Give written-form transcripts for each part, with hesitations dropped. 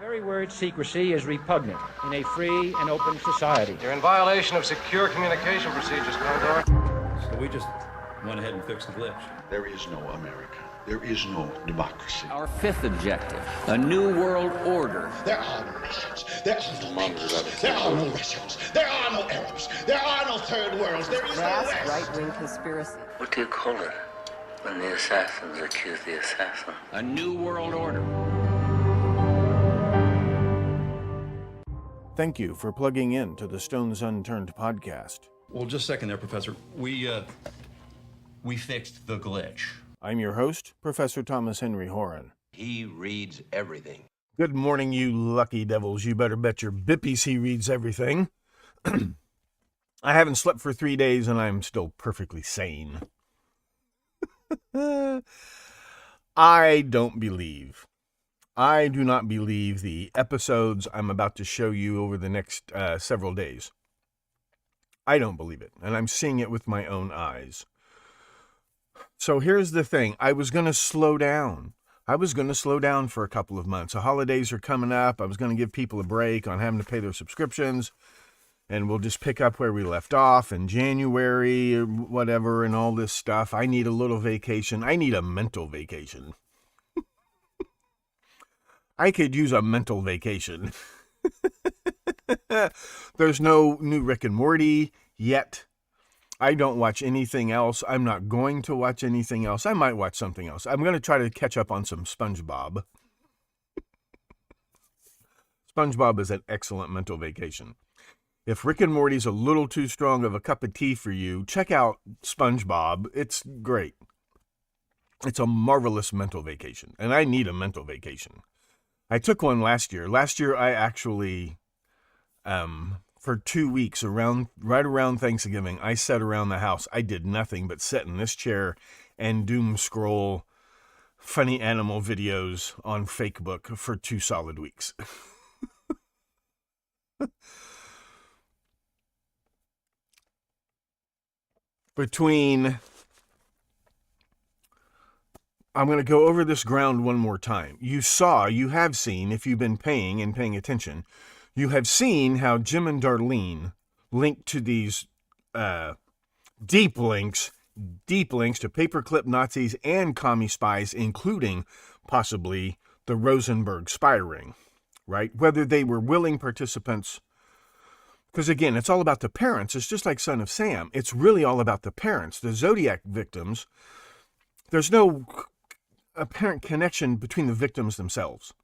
very word secrecy is repugnant in a free and open society. You're in violation of secure communication procedures, Condor. So we just went ahead and fixed the glitch. There is no America. There is no democracy. Our fifth objective, a new world order. There are no nations. There are no peoples. There are no Russians. There are no Arabs. There are no third worlds. There is no West. Right-wing conspiracy. What do you call it when the assassins accuse the assassin? A new world order. Thank you for plugging in to the Stones Unturned podcast. Well, just a second there, Professor. We fixed the glitch. I'm your host, Professor Thomas Henry Horan. He reads everything. Good morning, you lucky devils. You better bet your bippies he reads everything. I haven't slept for 3 days and I'm still perfectly sane. I do not believe the episodes I'm about to show you over the next several days. I don't believe it, and I'm seeing it with my own eyes. So here's the thing. I was going to slow down. For a couple of months. The holidays are coming up. I was going to give people a break on having to pay their subscriptions, and we'll just pick up where we left off in January or whatever and all this stuff. I need a little vacation. I need a mental vacation. I could use a mental vacation. There's no new Rick and Morty yet. I don't watch anything else. I'm not going to watch anything else. I might watch something else. I'm going to try to catch up on some SpongeBob. SpongeBob is an excellent mental vacation. If Rick and Morty's a little too strong of a cup of tea for you, check out SpongeBob. It's great. It's a marvelous mental vacation, and I need a mental vacation. I took one last year. Last year, I actually, for 2 weeks, right around Thanksgiving, I sat around the house. I did nothing but sit in this chair and doom scroll funny animal videos on Fakebook for 2 solid weeks. I'm going to go over this ground one more time. You have seen, if you've been paying attention, you have seen how Jim and Darlene linked to these deep links to paperclip Nazis and commie spies, including possibly the Rosenberg spy ring, right? Whether they were willing participants, because again, it's all about the parents. It's just like Son of Sam. It's really all about the parents. The Zodiac victims, there's no apparent connection between the victims themselves.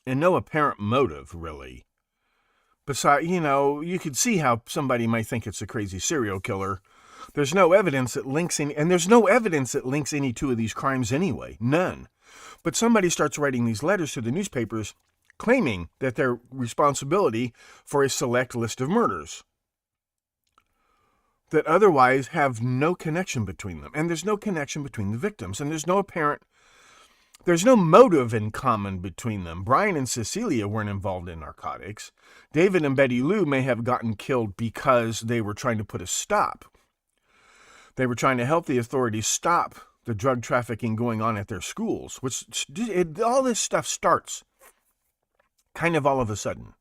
And no apparent motive, really. Besides, you could see how somebody might think it's a crazy serial killer. There's no evidence that links any two of these crimes anyway. None. But somebody starts writing these letters to the newspapers claiming that they're responsibility for a select list of murders that otherwise have no connection between them. And there's no connection between the victims. And there's no motive in common between them. Brian and Cecilia weren't involved in narcotics. David and Betty Lou may have gotten killed because they were trying to put a stop. They were trying to help the authorities stop the drug trafficking going on at their schools, all this stuff starts kind of all of a sudden.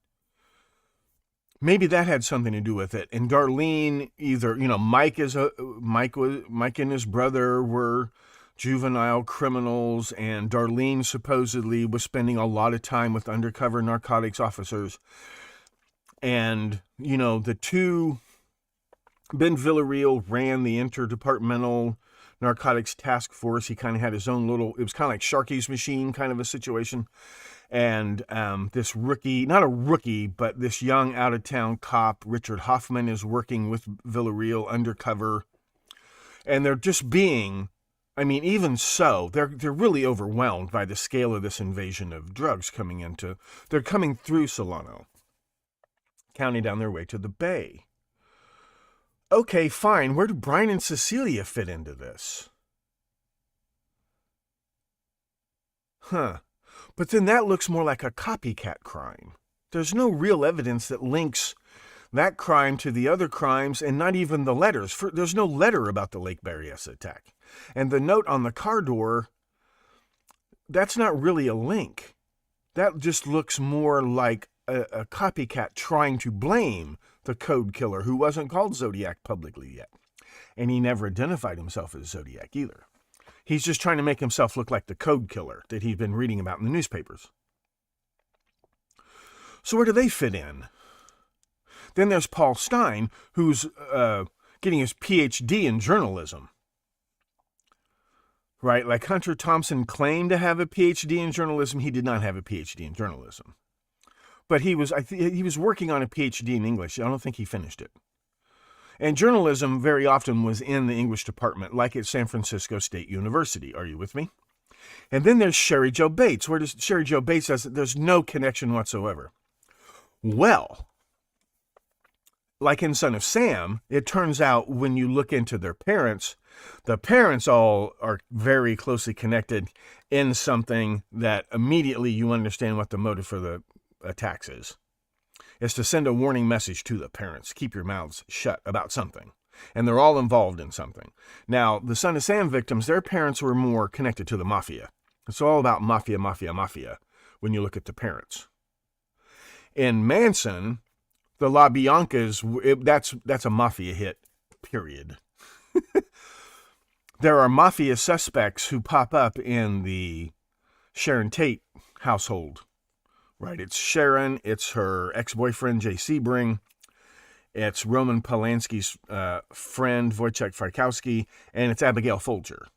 Maybe that had something to do with it. And Darlene, Mike and his brother were juvenile criminals, and Darlene supposedly was spending a lot of time with undercover narcotics officers. And, the two, Ben Villarreal ran the Interdepartmental Narcotics Task Force. He kind of had his own it was kind of like Sharky's Machine kind of a situation. And this this young out-of-town cop, Richard Hoffman, is working with Villarreal undercover. And they're just even so, they're really overwhelmed by the scale of this invasion of drugs they're coming through Solano, counting down their way to the Bay. Okay, fine. Where do Brian and Cecilia fit into this? But then that looks more like a copycat crime. There's no real evidence that links that crime to the other crimes, and not even the letters. There's no letter about the Lake Berryessa attack. And the note on the car door, that's not really a link That just looks more like a copycat trying to blame the code killer who wasn't called Zodiac publicly yet. And he never identified himself as Zodiac either. He's just trying to make himself look like the code killer that he'd been reading about in the newspapers. So where do they fit in? Then there's Paul Stein, who's getting his PhD in journalism. Right? Like Hunter Thompson claimed to have a PhD in journalism, he did not have a PhD in journalism. But he was working on a PhD in English. I don't think he finished it. And journalism very often was in the English department, like at San Francisco State University. Are you with me? And then there's Sherry Jo Bates. Where does Sherry Jo Bates says that there's no connection whatsoever? Well, like in Son of Sam, it turns out when you look into their parents, the parents all are very closely connected in something that immediately you understand what the motive for the attacks is. It's to send a warning message to the parents. Keep your mouths shut about something. And they're all involved in something. Now, the Son of Sam victims, their parents were more connected to the mafia. It's all about mafia when you look at the parents. In Manson, the La Biancas, that's a mafia hit, period. There are mafia suspects who pop up in the Sharon Tate household. Right, it's Sharon, it's her ex-boyfriend, Jay Sebring, it's Roman Polanski's friend, Wojciech Frykowski, and it's Abigail Folger.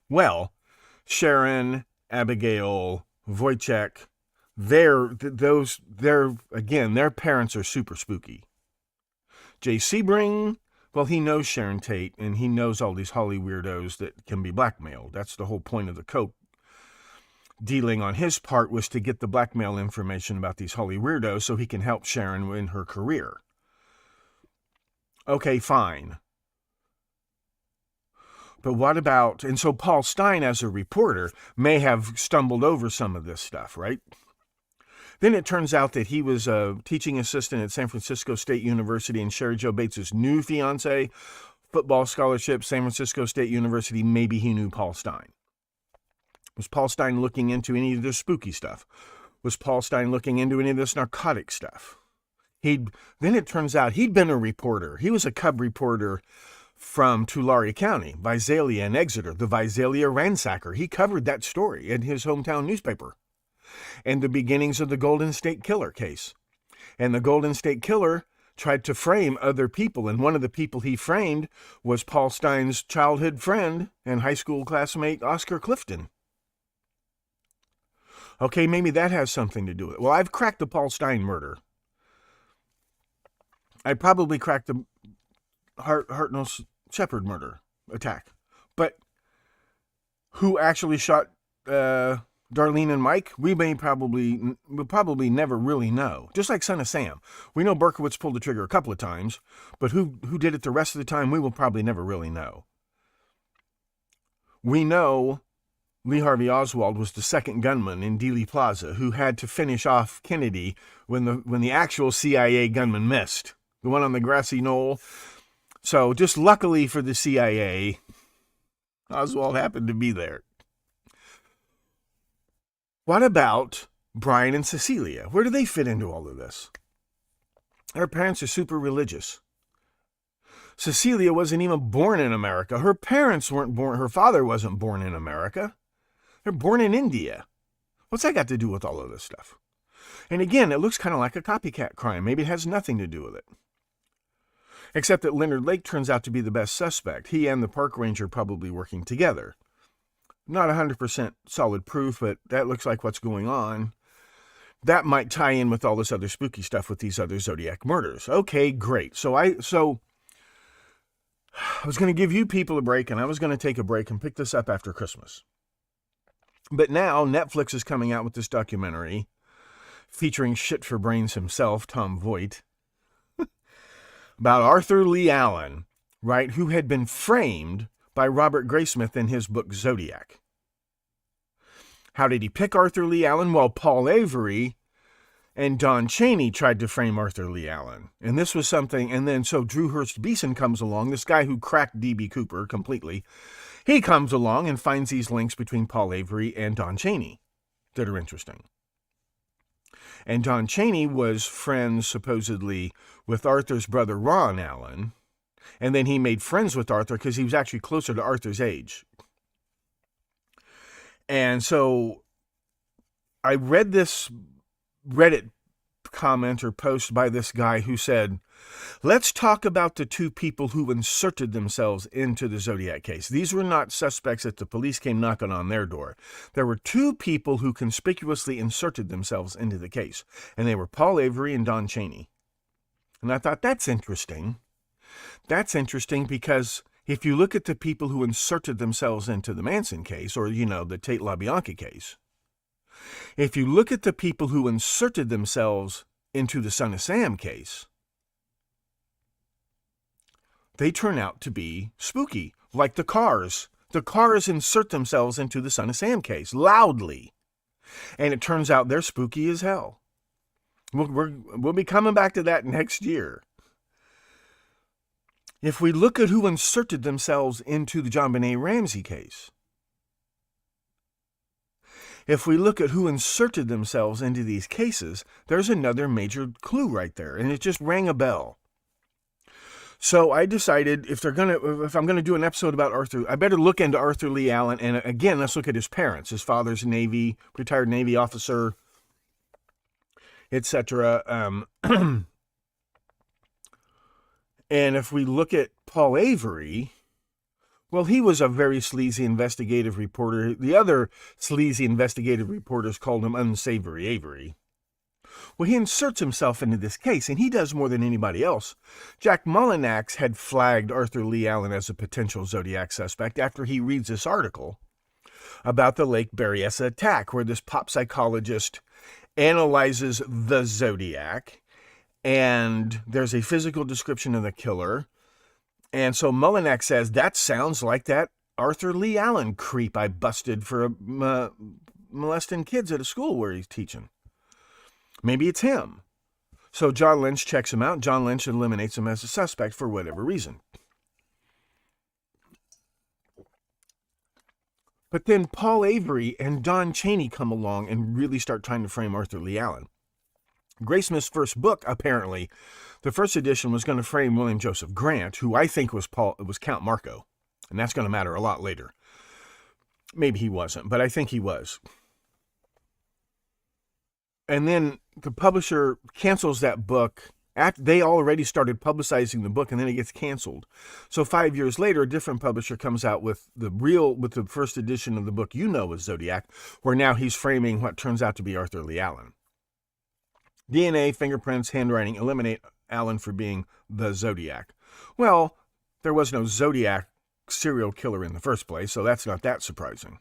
Well, Sharon, Abigail, Wojciech, their parents are super spooky. Jay Sebring, well, he knows Sharon Tate, and he knows all these Holly weirdos that can be blackmailed. That's the whole point of the coke dealing on his part, was to get the blackmail information about these Holly weirdos so he can help Sharon in her career. Okay, fine. But what about, and so Paul Stein as a reporter may have stumbled over some of this stuff, right? Then it turns out that he was a teaching assistant at San Francisco State University, and Sherry Jo Bates' new fiance, football scholarship, San Francisco State University. Maybe he knew Paul Stein. Was Paul Stein looking into any of this spooky stuff? Was Paul Stein looking into any of this narcotic stuff? Then it turns out he'd been a reporter. He was a cub reporter from Tulare County, Visalia and Exeter, the Visalia ransacker. He covered that story in his hometown newspaper. And the beginnings of the Golden State Killer case. And the Golden State Killer tried to frame other people, and one of the people he framed was Paul Stein's childhood friend and high school classmate, Oscar Clifton. Okay, maybe that has something to do with it. Well, I've cracked the Paul Stein murder. I probably cracked the Hartnell Shepard murder attack. But who actually shot Darlene and Mike? We'll probably never really know. Just like Son of Sam. We know Berkowitz pulled the trigger a couple of times, but who did it the rest of the time, we will probably never really know. We know Lee Harvey Oswald was the second gunman in Dealey Plaza who had to finish off Kennedy when the actual CIA gunman missed. The one on the grassy knoll. So just luckily for the CIA, Oswald happened to be there. What about Brian and Cecilia? Where do they fit into all of this? Her parents are super religious. Cecilia wasn't even born in America. Her parents weren't born. Her father wasn't born in America. They're born in India. What's that got to do with all of this stuff? And again, it looks kind of like a copycat crime. Maybe it has nothing to do with it. Except that Leonard Lake turns out to be the best suspect. He and the park ranger probably working together. Not 100% solid proof, but that looks like what's going on. That might tie in with all this other spooky stuff with these other Zodiac murders. Okay, great. So I was going to give you people a break, and I was going to take a break and pick this up after Christmas. But now Netflix is coming out with this documentary featuring Shit for Brains himself, Tom Voight, about Arthur Lee Allen, right, who had been framed by Robert Graysmith in his book Zodiac. How did he pick Arthur Lee Allen? Well, Paul Avery and Don Chaney tried to frame Arthur Lee Allen. And this was something, and then so Drew Hurst Beeson comes along, this guy who cracked D.B. Cooper completely. He comes along and finds these links between Paul Avery and Don Chaney. that are interesting. And Don Chaney was friends, supposedly, with Arthur's brother Ron Allen. And then he made friends with Arthur because he was actually closer to Arthur's age. And so I read this Reddit comment or post by this guy who said, let's talk about the two people who inserted themselves into the Zodiac case. These were not suspects that the police came knocking on their door. There were two people who conspicuously inserted themselves into the case, and they were Paul Avery and Don Chaney. And I thought, that's interesting. That's interesting because if you look at the people who inserted themselves into the Manson case, or, the Tate LaBianca case, if you look at the people who inserted themselves into the Son of Sam case, they turn out to be spooky, like the Cars. The Cars insert themselves into the Son of Sam case, loudly. And it turns out they're spooky as hell. We'll be coming back to that next year. If we look at who inserted themselves into the JonBenet Ramsey case, if we look at who inserted themselves into these cases, there's another major clue right there, and it just rang a bell. So I decided if I'm gonna do an episode about Arthur, I better look into Arthur Lee Allen, and again, let's look at his parents. His father's a retired Navy officer, etc. And if we look at Paul Avery, well, he was a very sleazy investigative reporter. The other sleazy investigative reporters called him Unsavory Avery. Well, he inserts himself into this case, and he does more than anybody else. Jack Mullinax had flagged Arthur Lee Allen as a potential Zodiac suspect after he reads this article about the Lake Berryessa attack, where this pop psychologist analyzes the Zodiac, and there's a physical description of the killer. And so Mullinax says, that sounds like that Arthur Lee Allen creep I busted for molesting kids at a school where he's teaching. Maybe it's him. So John Lynch checks him out. John Lynch eliminates him as a suspect for whatever reason. But then Paul Avery and Don Chaney come along and really start trying to frame Arthur Lee Allen. Graysmith's first book, apparently, the first edition was going to frame William Joseph Grant, who I think was Count Marco. And that's going to matter a lot later. Maybe he wasn't, but I think he was. And then the publisher cancels that book. They already started publicizing the book, and then it gets canceled. So 5 years later, a different publisher comes out with the first edition of the book as Zodiac, where now he's framing what turns out to be Arthur Lee Allen. DNA, fingerprints, handwriting eliminate Allen for being the Zodiac. Well, there was no Zodiac serial killer in the first place, so that's not that surprising.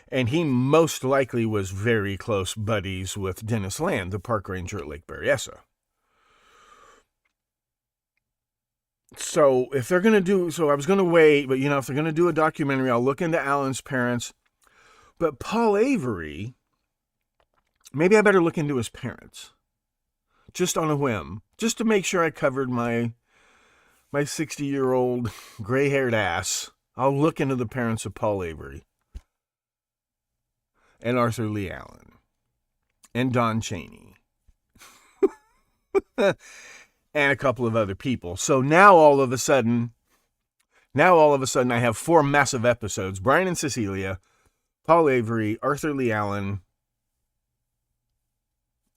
And he most likely was very close buddies with Dennis Land, the park ranger at Lake Berryessa. So if they're going to I was going to wait, but if they're going to do a documentary, I'll look into Allen's parents. But Paul Avery, maybe I better look into his parents. Just on a whim. Just to make sure I covered my 60-year-old gray-haired ass. I'll look into the parents of Paul Avery. And Arthur Lee Allen. And Don Chaney. And a couple of other people. So now all of a sudden I have 4 massive episodes. Brian and Cecilia, Paul Avery, Arthur Lee Allen.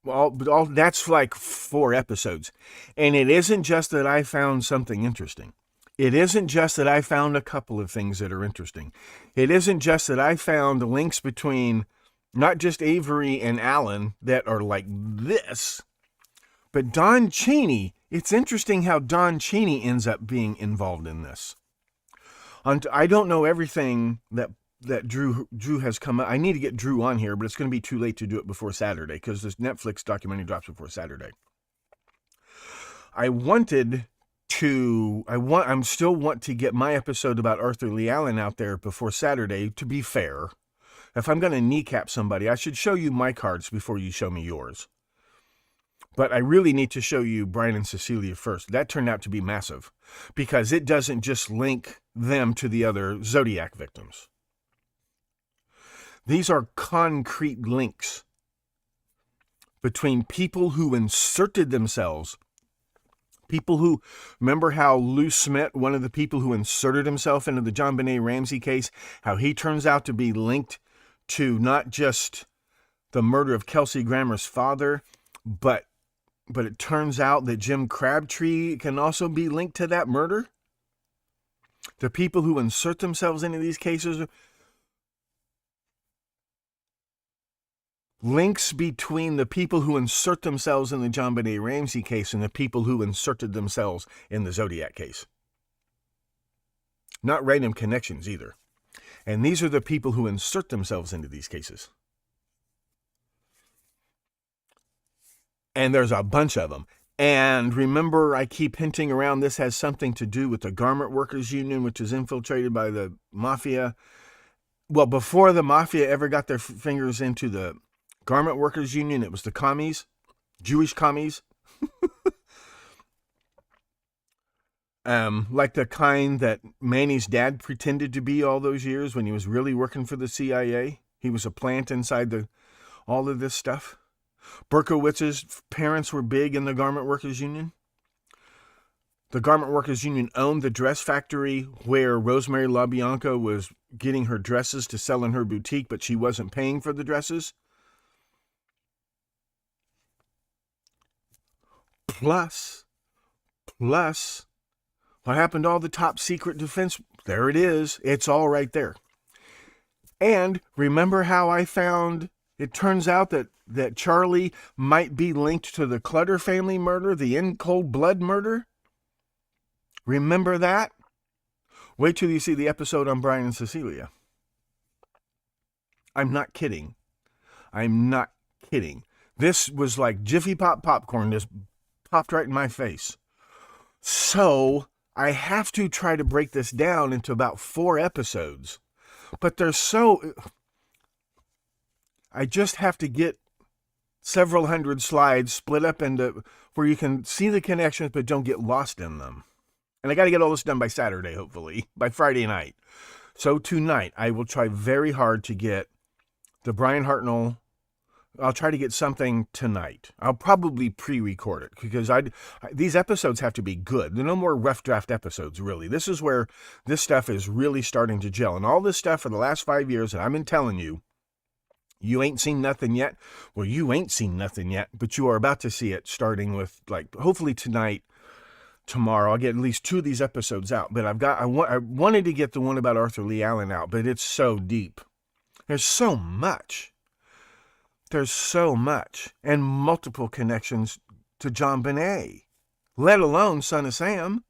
All that's like 4 episodes. And it isn't just that I found something interesting. It isn't just that I found a couple of things that are interesting. It isn't just that I found links between not just Avery and Allen that are like this, but Don Chaney. It's interesting how Don Chaney ends up being involved in this. I don't know everything that Drew has come up. I need to get Drew on here, but it's going to be too late to do it before Saturday because this Netflix documentary drops before Saturday. I still want to get my episode about Arthur Lee Allen out there before Saturday, to be fair. If I'm going to kneecap somebody, I should show you my cards before you show me yours. But I really need to show you Brian and Cecilia first. That turned out to be massive because it doesn't just link them to the other Zodiac victims. These are concrete links between people who inserted themselves. People who, remember how Lou Smith, one of the people who inserted himself into the JonBenet Ramsey case, how he turns out to be linked to not just the murder of Kelsey Grammer's father, but it turns out that Jim Crabtree can also be linked to that murder? The people who insert themselves into these cases, links between the people who insert themselves in the JonBenet Ramsey case and the people who inserted themselves in the Zodiac case. Not random connections either. And these are the people who insert themselves into these cases. And there's a bunch of them. And remember, I keep hinting around this has something to do with the Garment Workers Union, which is infiltrated by the mafia. Well, before the mafia ever got their fingers into the Garment Workers Union, it was the commies, Jewish commies. Like the kind that Manny's dad pretended to be all those years when he was really working for the CIA. He was a plant inside all of this stuff. Berkowitz's parents were big in the Garment Workers Union. The Garment Workers Union owned the dress factory where Rosemary LaBianca was getting her dresses to sell in her boutique, but she wasn't paying for the dresses. Plus, what happened to all the top secret defense? There it is. It's all right there. And remember how I found, it turns out that Charlie might be linked to the Clutter family murder, the in cold blood murder? Remember that? Wait till you see the episode on Brian and Cecilia. I'm not kidding. I'm not kidding. This was like Jiffy Pop popcorn just popped right in my face. So I have to try to break this down into about 4 episodes. But I just have to get several hundred slides split up into where you can see the connections but don't get lost in them. And I got to get all this done by Saturday, hopefully, by Friday night. So tonight, I will try very hard to get the Brian Hartnell. I'll try to get something tonight. I'll probably pre-record it because these episodes have to be good. There are no more rough draft episodes, really. This is where this stuff is really starting to gel. And all this stuff for the last 5 years that I've been telling you, you ain't seen nothing yet. Well, you ain't seen nothing yet, but you are about to see it starting with, hopefully tonight, tomorrow. I'll get at least 2 of these episodes out. But I wanted to get the one about Arthur Lee Allen out, but it's so deep. There's so much. There's so much. And multiple connections to JonBenet. Let alone Son of Sam.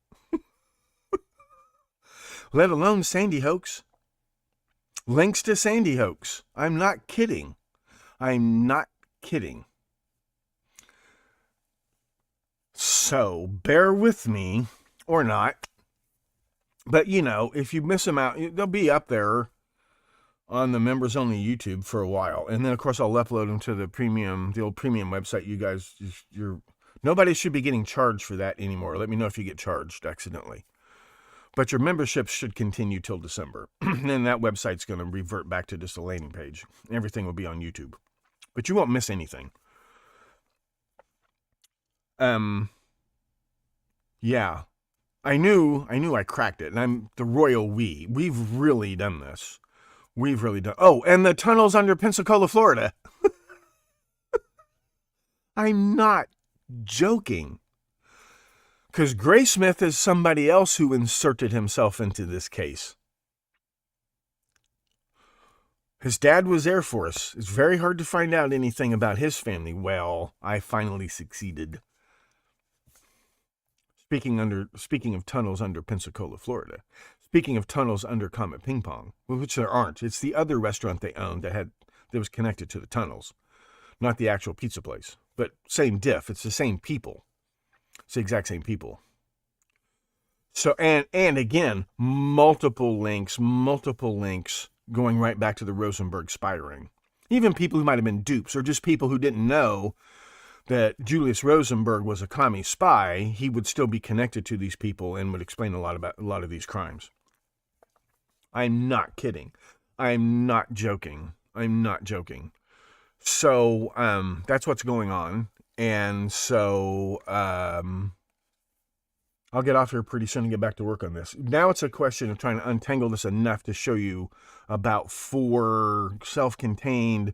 Let alone Sandy Hoax. Links to Sandy Hoax. I'm not kidding. I'm not kidding. So, bear with me, or not. But, if you miss them out, they'll be up there on the members-only YouTube for a while. And then, of course, I'll upload them to the old premium website. You guys, nobody should be getting charged for that anymore. Let me know if you get charged accidentally. But your membership should continue till December. And that website's going to revert back to just a landing page. Everything will be on YouTube. But you won't miss anything. Yeah. I knew I cracked it. And I'm the royal we. We've really done this. We've really done. Oh, and the tunnels under Pensacola, Florida. I'm not joking. Because Graysmith is somebody else who inserted himself into this case. His dad was Air Force. It's very hard to find out anything about his family. Well, I finally succeeded. Speaking of tunnels under Pensacola, Florida. Speaking of tunnels under Comet Ping Pong, which there aren't. It's the other restaurant they owned that was connected to the tunnels. Not the actual pizza place. But same diff. It's the same people. It's the exact same people. So, and again, multiple links going right back to the Rosenberg spy ring. Even people who might have been dupes or just people who didn't know that Julius Rosenberg was a commie spy, he would still be connected to these people and would explain a lot of these crimes. I'm not kidding. I'm not joking. I'm not joking. So that's what's going on. And so I'll get off here pretty soon and get back to work on this. Now it's a question of trying to untangle this enough to show you about 4 self-contained,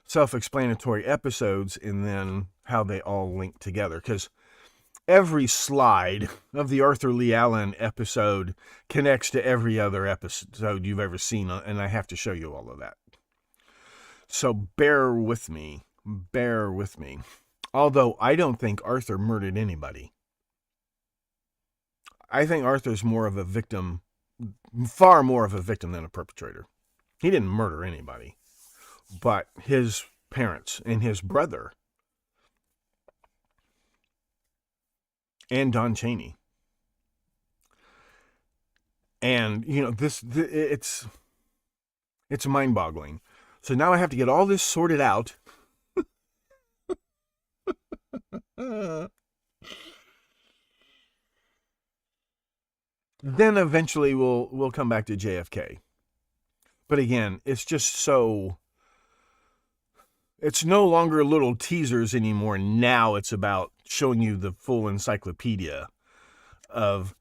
self-explanatory episodes and then how they all link together. Because every slide of the Arthur Lee Allen episode connects to every other episode you've ever seen, and I have to show you all of that. So bear with me. Bear with me. Although I don't think Arthur murdered anybody. I think Arthur's more of a victim, far more of a victim than a perpetrator. He didn't murder anybody. But his parents and his brother and Don Chaney. And, you know, it's mind-boggling. So now I have to get all this sorted out. Then eventually we'll come back to JFK. But again, it's just so... It's no longer little teasers anymore. Now it's about showing you the full encyclopedia of...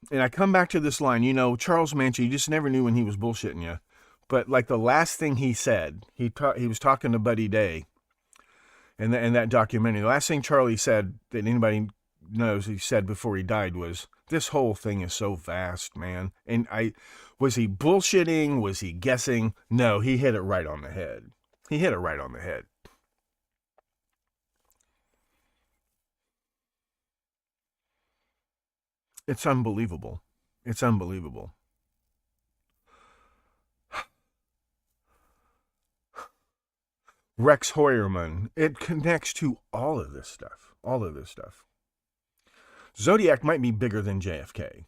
And I come back to this line, you know, Charles Manson, you just never knew when he was bullshitting you. But like the last thing he said, he was talking to Buddy Day in that documentary. The last thing Charlie said that anybody knows he said before he died was, this whole thing is so vast, man. And was he bullshitting? Was he guessing? No, he hit it right on the head. He hit it right on the head. It's unbelievable. It's unbelievable. Rex Hoyerman. It connects to all of this stuff. All of this stuff. Zodiac might be bigger than JFK.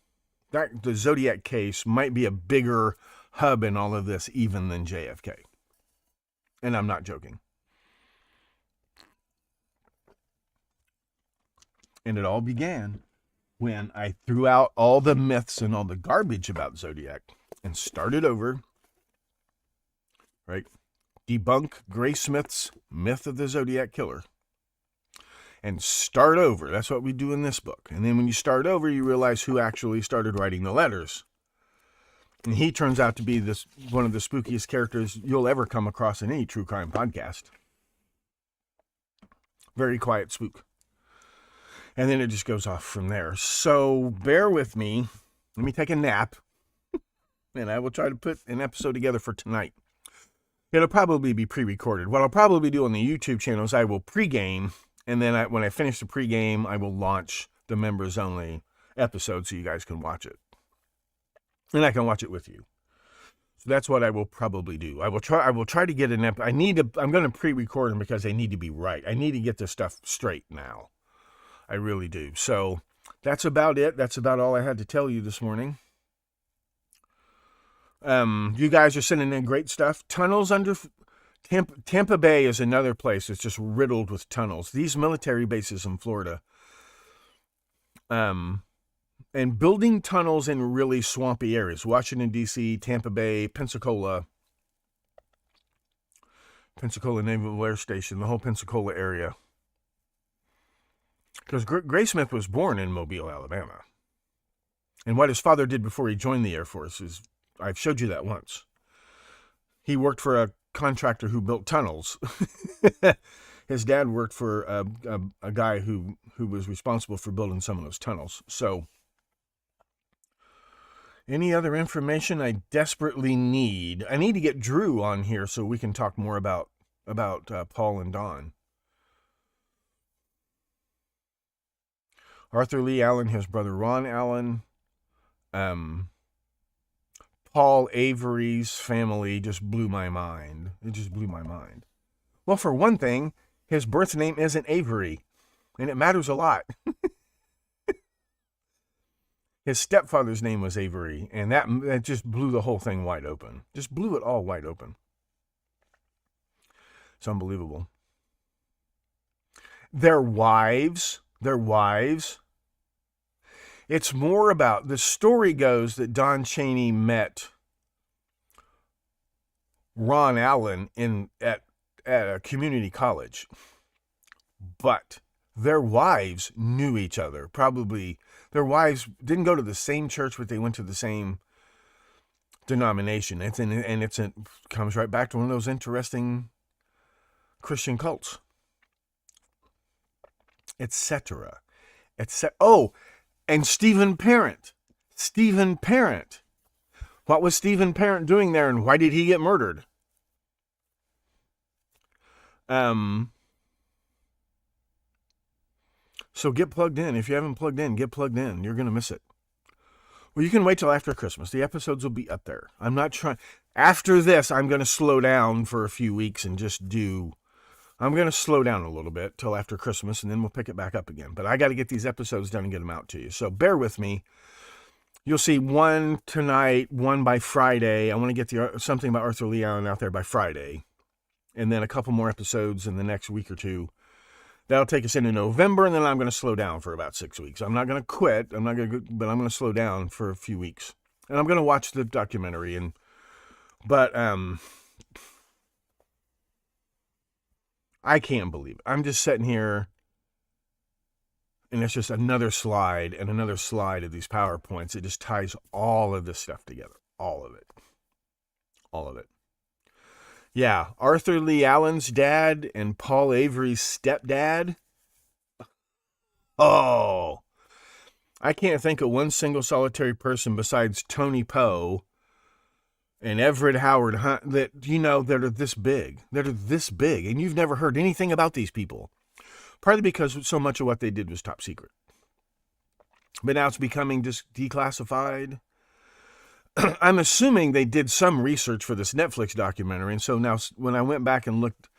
The Zodiac case might be a bigger hub in all of this even than JFK. And I'm not joking. And it all began when I threw out all the myths and all the garbage about Zodiac and started over. Right? Debunk Graysmith's myth of the Zodiac Killer. And start over. That's what we do in this book. And then when you start over, you realize who actually started writing the letters. And he turns out to be one of the spookiest characters you'll ever come across in any true crime podcast. Very quiet spook. And then it just goes off from there. So bear with me. Let me take a nap. And I will try to put an episode together for tonight. It'll probably be pre-recorded. What I'll probably do on the YouTube channel is I will pregame. And then when I finish the pregame, I will launch the members-only episode so you guys can watch it. And I can watch it with you. So that's what I will probably do. I will try to get an episode. I'm going to pre-record them because they need to be right. I need to get this stuff straight now. I really do. So that's about it. That's about all I had to tell you this morning. You guys are sending in great stuff. Tunnels under... Tampa Bay is another place that's just riddled with tunnels. These military bases in Florida. And building tunnels in really swampy areas. Washington, D.C., Tampa Bay, Pensacola Naval Air Station, the whole Pensacola area. Because Graysmith was born in Mobile, Alabama. And what his father did before he joined the Air Force is, I've showed you that once. He worked for a contractor who built tunnels. His dad worked for a guy who was responsible for building some of those tunnels. So, any other information I desperately need? I need to get Drew on here so we can talk more about Paul and Don. Arthur Lee Allen, his brother Ron Allen. Paul Avery's family just blew my mind. It just blew my mind. Well, for one thing, his birth name isn't Avery, and it matters a lot. His stepfather's name was Avery, and that just blew the whole thing wide open. Just blew it all wide open. It's unbelievable. Their wives. It's more about, the story goes that Don Chaney met Ron Allen at a community college, but their wives knew each other. Probably their wives didn't go to the same church, but they went to the same denomination. It comes right back to one of those interesting Christian cults, etc. Oh, and Stephen Parent. What was Stephen Parent doing there, and why did he get murdered? So get plugged in. If you haven't plugged in, get plugged in. You're going to miss it. Well, you can wait till after Christmas. The episodes will be up there. I'm not trying. After this, I'm going to slow down for a few weeks and I'm going to slow down a little bit till after Christmas, and then we'll pick it back up again. But I got to get these episodes done and get them out to you. So bear with me. You'll see one tonight, one by Friday. I want to get something about Arthur Leigh Allen out there by Friday. And then a couple more episodes in the next week or two. That'll take us into November, and then I'm going to slow down for about 6 weeks. I'm not going to quit. But I'm going to slow down for a few weeks. And I'm going to watch the documentary. But I can't believe it. I'm just sitting here, and it's just another slide and another slide of these PowerPoints. It just ties all of this stuff together. All of it. All of it. Yeah, Arthur Leigh Allen's dad and Paul Avery's stepdad. Oh, I can't think of one single solitary person besides Tony Poe and Everett Howard Hunt that that are this big. That are this big, and you've never heard anything about these people. Partly because so much of what they did was top secret. But now it's becoming just declassified. I'm assuming they did some research for this Netflix documentary. And so now when I went back and looked,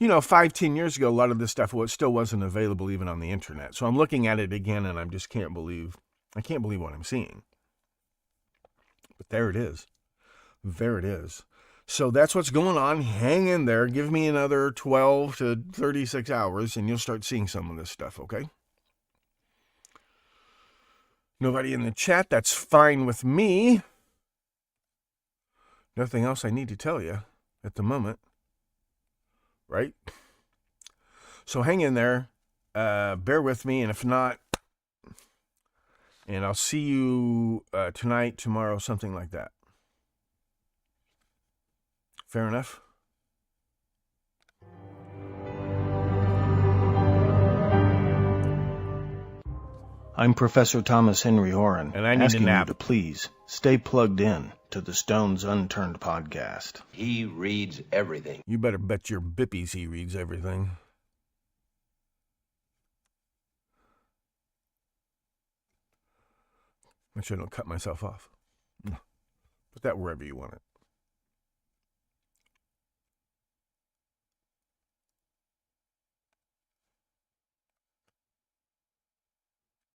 5-10 years ago, a lot of this stuff still wasn't available even on the internet. So I'm looking at it again, and I can't believe what I'm seeing. But there it is. There it is. So that's what's going on. Hang in there. Give me another 12 to 36 hours, and you'll start seeing some of this stuff, okay? Nobody in the chat. That's fine with me. Nothing else I need to tell you at the moment. Right? So hang in there. Bear with me, and if not, and I'll see you tonight, tomorrow, something like that. Fair enough? I'm Professor Thomas Henry Horan, and I need asking you to please stay plugged in to the Stones Unturned podcast. He reads everything. You better bet your bippies he reads everything. Make sure I don't cut myself off. Put that wherever you want it.